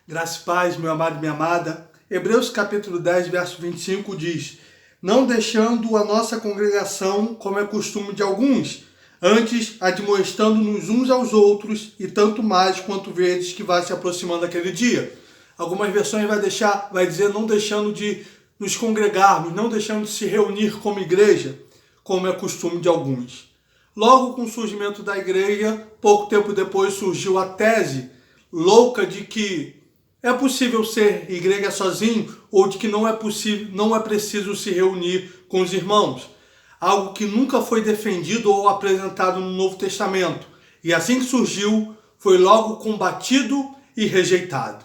Graça e paz, meu amado e minha amada. Hebreus capítulo 10, verso 25 diz: Não deixando a nossa congregação, como é costume de alguns, antes admoestando-nos uns aos outros, e tanto mais quanto vedes que vai se aproximando aquele dia. Algumas versões vai dizer não deixando de nos congregarmos, não deixando de se reunir como igreja, como é costume de alguns. Logo com o surgimento da igreja, pouco tempo depois surgiu a tese louca de que é possível ser igreja sozinho ou de que não é preciso se reunir com os irmãos. Algo que nunca foi defendido ou apresentado no Novo Testamento. E assim que surgiu, foi logo combatido e rejeitado.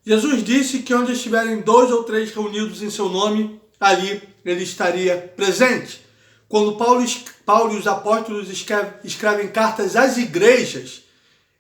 Jesus disse que onde estiverem 2 ou 3 reunidos em seu nome, ali ele estaria presente. Quando Paulo e os apóstolos escrevem cartas às igrejas,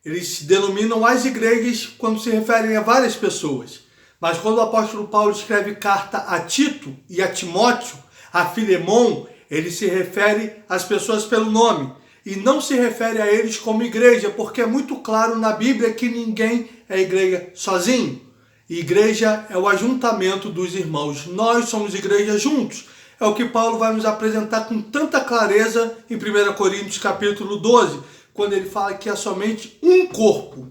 eles se denominam as igrejas quando se referem a várias pessoas. Mas quando o apóstolo Paulo escreve carta a Tito e a Timóteo, a Filemon, ele se refere às pessoas pelo nome. E não se refere a eles como igreja, porque é muito claro na Bíblia que ninguém é igreja sozinho. Igreja é o ajuntamento dos irmãos. Nós somos igreja juntos. É o que Paulo vai nos apresentar com tanta clareza em 1 Coríntios capítulo 12, quando ele fala que é somente um corpo,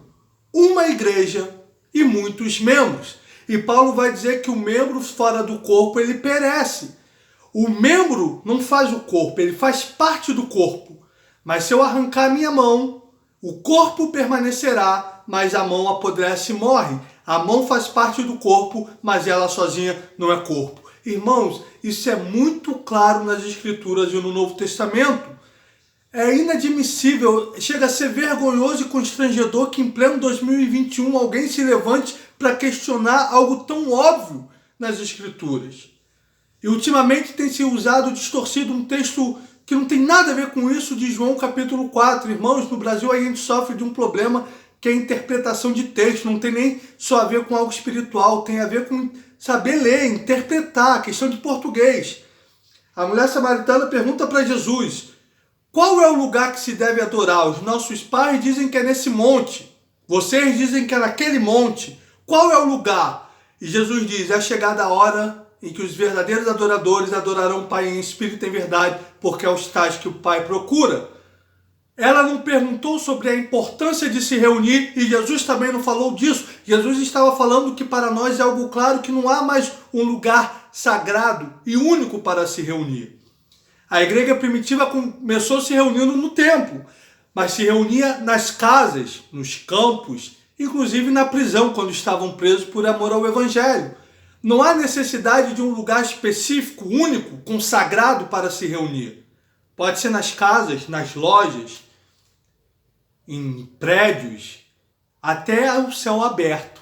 uma igreja e muitos membros. E Paulo vai dizer que o membro fora do corpo, ele perece. O membro não faz o corpo, ele faz parte do corpo. Mas se eu arrancar minha mão, o corpo permanecerá, mas a mão apodrece e morre. A mão faz parte do corpo, mas ela sozinha não é corpo. Irmãos, isso é muito claro nas Escrituras e no Novo Testamento. É inadmissível, chega a ser vergonhoso e constrangedor que em pleno 2021 alguém se levante para questionar algo tão óbvio nas Escrituras. E ultimamente tem se usado distorcido um texto que não tem nada a ver com isso de João capítulo 4. Irmãos, no Brasil a gente sofre de um problema que é a interpretação de texto. Não tem nem só a ver com algo espiritual, tem a ver com saber ler, interpretar, questão de português. A mulher samaritana pergunta para Jesus: qual é o lugar que se deve adorar? Os nossos pais dizem que é nesse monte. Vocês dizem que é naquele monte. Qual é o lugar? E Jesus diz: é chegada a hora em que os verdadeiros adoradores adorarão o Pai em espírito e em verdade, porque é os tais que o Pai procura. Ela não perguntou sobre a importância de se reunir e Jesus também não falou disso. Jesus estava falando que para nós é algo claro que não há mais um lugar sagrado e único para se reunir. A igreja primitiva começou se reunindo no templo, mas se reunia nas casas, nos campos, inclusive na prisão, quando estavam presos por amor ao Evangelho. Não há necessidade de um lugar específico, único, consagrado para se reunir. Pode ser nas casas, nas lojas, em prédios, até ao céu aberto.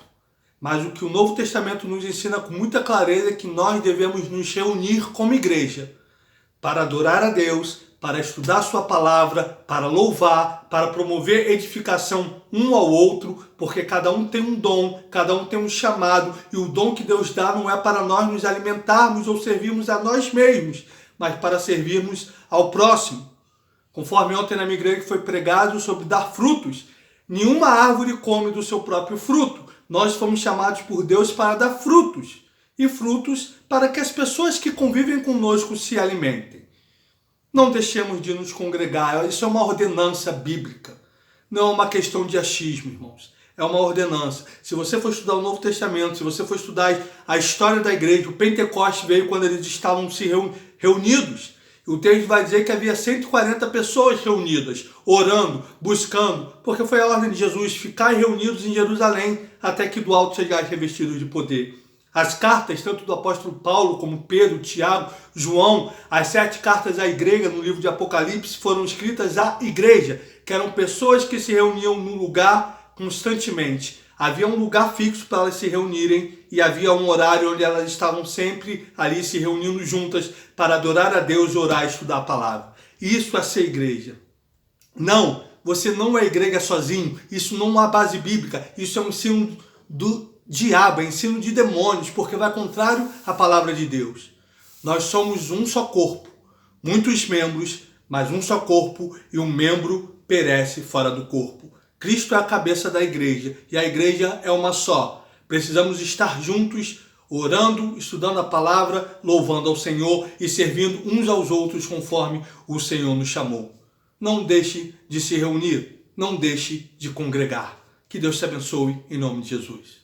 Mas o que o Novo Testamento nos ensina com muita clareza é que nós devemos nos reunir como igreja para adorar a Deus, para estudar sua palavra, para louvar, para promover edificação um ao outro, porque cada um tem um dom, cada um tem um chamado, e o dom que Deus dá não é para nós nos alimentarmos ou servirmos a nós mesmos, mas para servirmos ao próximo. Conforme ontem na minha igreja foi pregado sobre dar frutos, nenhuma árvore come do seu próprio fruto. Nós fomos chamados por Deus para dar frutos, e frutos para que as pessoas que convivem conosco se alimentem. Não deixemos de nos congregar, isso é uma ordenança bíblica, não é uma questão de achismo, irmãos. É uma ordenança. Se você for estudar o Novo Testamento, se você for estudar a história da igreja, o Pentecoste veio quando eles estavam se reunidos. O texto vai dizer que havia 140 pessoas reunidas, orando, buscando, porque foi a ordem de Jesus, ficar reunidos em Jerusalém até que do alto sejais revestidos de poder. As cartas, tanto do apóstolo Paulo como Pedro, Tiago, João, as 7 cartas à igreja no livro de Apocalipse foram escritas à igreja, que eram pessoas que se reuniam num lugar constantemente. Havia um lugar fixo para elas se reunirem e havia um horário onde elas estavam sempre ali se reunindo juntas para adorar a Deus, orar e estudar a palavra. Isso é ser igreja. Não, você não é igreja sozinho. Isso não é base bíblica. Isso é um ensino do diabo, é ensino de demônios, porque vai contrário à palavra de Deus. Nós somos um só corpo, muitos membros, mas um só corpo, e um membro perece fora do corpo. Cristo é a cabeça da igreja e a igreja é uma só. Precisamos estar juntos, orando, estudando a palavra, louvando ao Senhor e servindo uns aos outros conforme o Senhor nos chamou. Não deixe de se reunir, não deixe de congregar. Que Deus te abençoe em nome de Jesus.